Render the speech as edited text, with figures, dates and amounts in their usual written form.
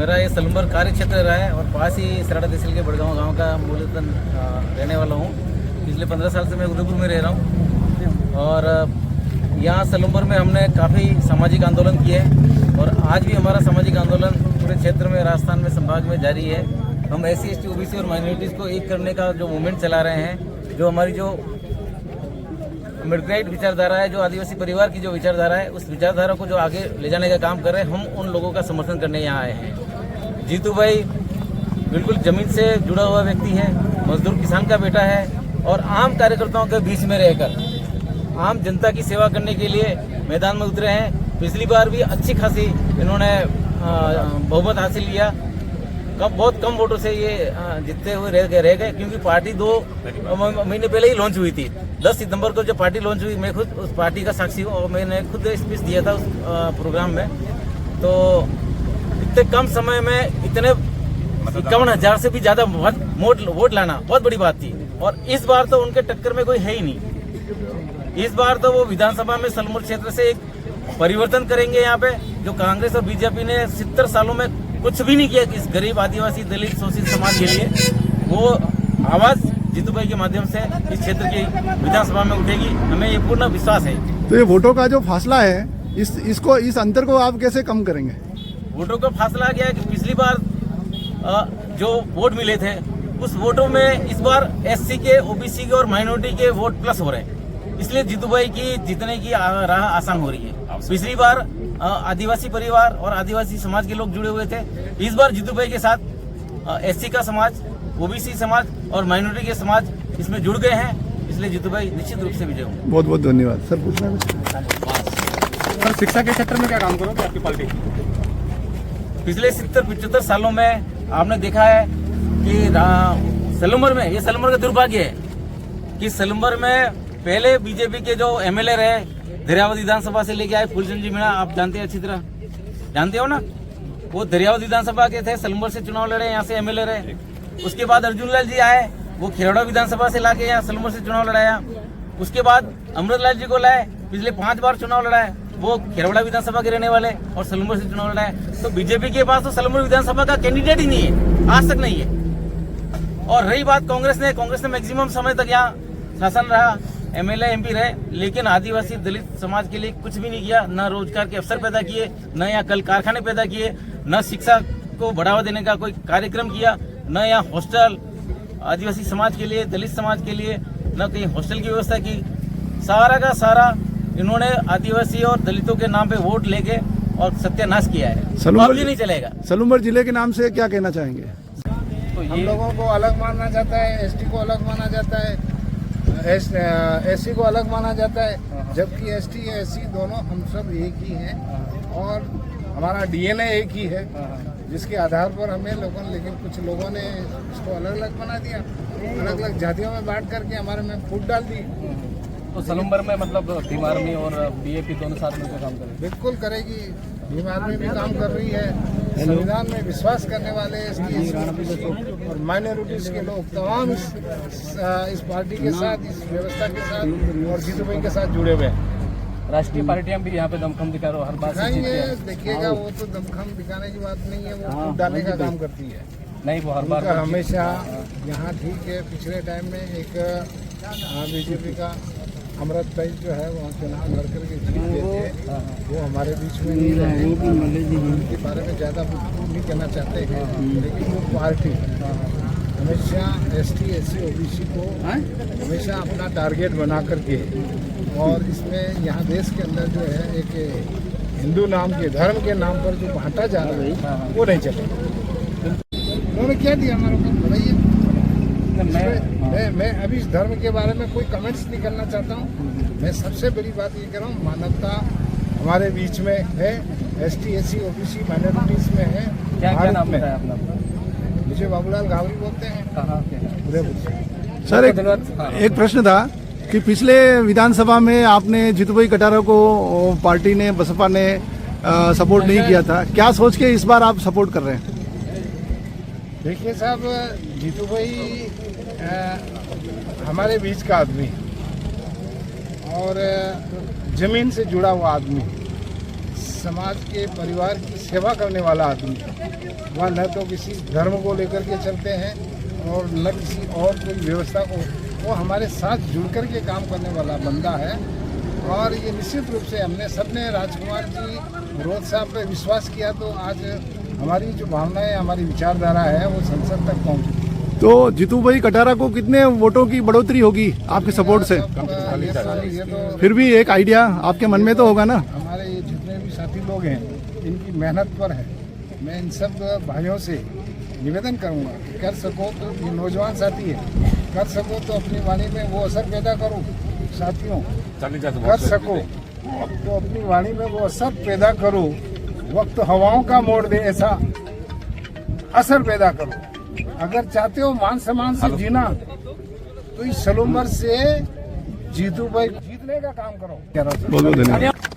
मेरा ये सलूमबर कार्य क्षेत्र रहा है और पास ही सराड़ा तहसील के बड़गांव गांव का मूलतन रहने वाला हूँ। पिछले 15 साल से मैं उदयपुर में रह रहा हूँ और यहाँ सलूमबर में हमने काफ़ी सामाजिक आंदोलन किए हैं और आज भी हमारा सामाजिक आंदोलन पूरे क्षेत्र में, राजस्थान में, संभाग में जारी है। हम SC, ST, OBC और माइनॉरिटीज़ को एक करने का जो मूवमेंट चला रहे हैं, जो हमारी जो मिडनाइट विचारधारा है, जो आदिवासी परिवार की जो विचारधारा है, उस विचारधारा को जो आगे ले जाने का काम कर रहे हैं, हम उन लोगों का समर्थन करने यहाँ आए हैं। जीतू भाई बिल्कुल जमीन से जुड़ा हुआ व्यक्ति है, मजदूर किसान का बेटा है और आम कार्यकर्ताओं के बीच में रहकर आम जनता की सेवा करने के लिए मैदान में उतरे हैं। पिछली बार भी अच्छी खासी इन्होंने बहुमत हासिल किया, बहुत कम वोटों से ये जीतते हुए रह गए क्योंकि पार्टी 2 महीने पहले ही लॉन्च हुई थी। 10 सितंबर को जब पार्टी लॉन्च हुई, मैं खुद उस पार्टी का साक्षी हूँ और मैंने खुद स्पीच दिया था उस प्रोग्राम में। तो इतने कम समय में इतने 51,000 से भी ज़्यादा वोट लाना बहुत बड़ी बात थी और इस बार तो उनके टक्कर में कोई है ही नहीं। इस बार तो वो विधानसभा में सलूमबर क्षेत्र से एक परिवर्तन करेंगे। यहाँ पे जो कांग्रेस और बीजेपी ने 70 सालों में कुछ भी नहीं किया कि इस गरीब आदिवासी दलित शोषित समाज के लिए, वो आवाज जीतू भाई के माध्यम से इस क्षेत्र की विधानसभा में उठेगी, हमें ये पूर्ण विश्वास है। तो ये वोटों का जो फासला है, इस अंतर को आप कैसे कम करेंगे? वोटों का फासला क्या है कि पिछली बार जो वोट मिले थे उस वोटों में इस बार SC के, OBC के और माइनॉरिटी के वोट प्लस हो रहे हैं, इसलिए जीतू भाई की जीतने की राह आसान हो रही है। पिछली बार आदिवासी परिवार और आदिवासी समाज के लोग जुड़े हुए थे, इस बार जीतू भाई के साथ SC का समाज, OBC समाज और माइनॉरिटी के समाज इसमें जुड़ गए हैं, इसलिए जीतू भाई निश्चित रूप से विजय होंगे। बहुत बहुत धन्यवाद सर। पूछना कुछ सर, शिक्षा के क्षेत्र में क्या काम करोगे आपकी पार्टी? पिछले 70-75 सालों में आपने देखा है कि सलूमबर में, ये सलूमबर का दुर्भाग्य है कि सलूमबर में पहले बीजेपी के जो MLA रहे, दरियावत विधानसभा से लेके आए फूलचंद जी मीणा, आप जानते हैं अच्छी तरह, जानते हो ना, वो दरियावत विधानसभा के थे, सलूमबर से चुनाव लड़े, यहाँ से MLA रहे। उसके बाद अर्जुन लाल जी आए, वो खेरौड़ा विधानसभा से लाके यहाँ सलूमबर से चुनाव लड़ाया। उसके बाद अमृतलाल जी को लाए, पिछले 5 बार चुनाव लड़ाए, वो खेरौड़ा विधानसभा के रहने वाले और सलूमबर से चुनाव लड़ाए। तो बीजेपी के पास तो सलूमबर विधानसभा का कैंडिडेट ही नहीं है, आज तक नहीं है। और रही बात कांग्रेस ने मैक्सिमम समय तक यहाँ शासन रहा, MLA MP रहे, लेकिन आदिवासी दलित समाज के लिए कुछ भी नहीं किया, न रोजगार के अवसर पैदा किए, न यहाँ कल कारखाने पैदा किए, न शिक्षा को बढ़ावा देने का कोई कार्यक्रम किया, न यहाँ हॉस्टल आदिवासी समाज के लिए, दलित समाज के लिए न कहीं हॉस्टल की व्यवस्था की। सारा का सारा इन्होंने आदिवासी और दलितों के नाम पे वोट लेके और सत्यानाश किया है। सलूमबर नहीं चलेगा। सलूमबर जिले के नाम से क्या कहना चाहेंगे? तो हम लोगों को अलग माना जाता है, ST को अलग माना जाता है, SC को अलग माना जाता है, जबकि ST SC दोनों हम सब एक ही हैं और हमारा DNA एक ही है, जिसके आधार पर हमें लेकिन कुछ लोगों ने इसको अलग अलग बना दिया, अलग अलग जातियों में बांट करके हमारे में फूट डाल दी। तो सलूमबर में मतलब भीम आर्मी और BAP दोनों साथ मिलकर काम करेंगे? बिल्कुल करेगी, भीम आर्मी भी काम कर रही है। संविधान में विश्वास करने वाले ST और माइनॉरिटीज के लोग तमाम इस पार्टी के साथ, इस व्यवस्था के साथ और जीतू भाई के साथ जुड़े हुए हैं। राष्ट्रीय पार्टियां भी यहाँ पे दमखम दिखा रहे हो, हर बात देखिएगा, वो तो दमखम दिखाने की बात नहीं है, वो फूट डालने का काम करती है। नहीं, वो हर बार हमेशा यहाँ ठीक है। पिछले टाइम में एक बीजेपी का अमृत भाई जो है वहाँ चुनाव लड़ करके जीत गए थे, वो हमारे बीच में नहीं रहे, उनके बारे में ज़्यादा नहीं कहना चाहते हैं, लेकिन वो पार्टी हमेशा ST SC OBC को हमेशा अपना टारगेट बना करके, और इसमें यहाँ देश के अंदर जो है एक हिंदू नाम के, धर्म के नाम पर जो बांटा जा रहा है वो नहीं चलेगा। उन्होंने क्या दिया हमारे को बताइए। मैं अभी इस धर्म के बारे में कोई कमेंट्स नहीं करना चाहता हूँ। मैं सबसे बड़ी बात ये कह रहा हूँ, मानवता हमारे बीच में है, ST SC OBC माइनॉरिटीज में है। क्या नाम है अपना? मुझे बाबूलाल गावरी बोलते हैं। सर, एक प्रश्न था कि पिछले विधानसभा में आपने जीतू भाई कटारा को पार्टी ने, बसपा ने सपोर्ट नहीं किया था, क्या सोच के इस बार आप सपोर्ट कर रहे हैं? देखिए साहब, जीतू भाई हमारे बीच का आदमी और जमीन से जुड़ा हुआ आदमी, समाज के परिवार की सेवा करने वाला आदमी है। वह न तो किसी धर्म को लेकर के चलते हैं और न किसी और कोई व्यवस्था को, वो हमारे साथ जुड़ कर के काम करने वाला बंदा है। और ये निश्चित रूप से हमने सबने राजकुमार जी रोज साहब पे विश्वास किया, तो आज हमारी जो भावनाएं, हमारी विचारधारा है वो संसद तक पहुंची। तो जीतू भाई कटारा को कितने वोटों की बढ़ोतरी होगी आपके सपोर्ट से? ये तो फिर भी एक आइडिया आपके मन में तो होगा ना? हमारे ये जितने भी साथी लोग हैं इनकी मेहनत पर है। मैं इन सब भाइयों से निवेदन करूंगा कि कर सको तो, ये नौजवान साथी है, कर सको तो अपनी वाणी में वो असर पैदा करो। साथियों, कर सको तो अपनी वाणी में वो असर पैदा करो। वक्त हवाओं का मोड़ दे ऐसा असर पैदा करो। अगर चाहते हो मान सम्मान से जीना तो इस सलूमर से जीतू भाई जीतने का काम करो। बहुत बहुत धन्यवाद।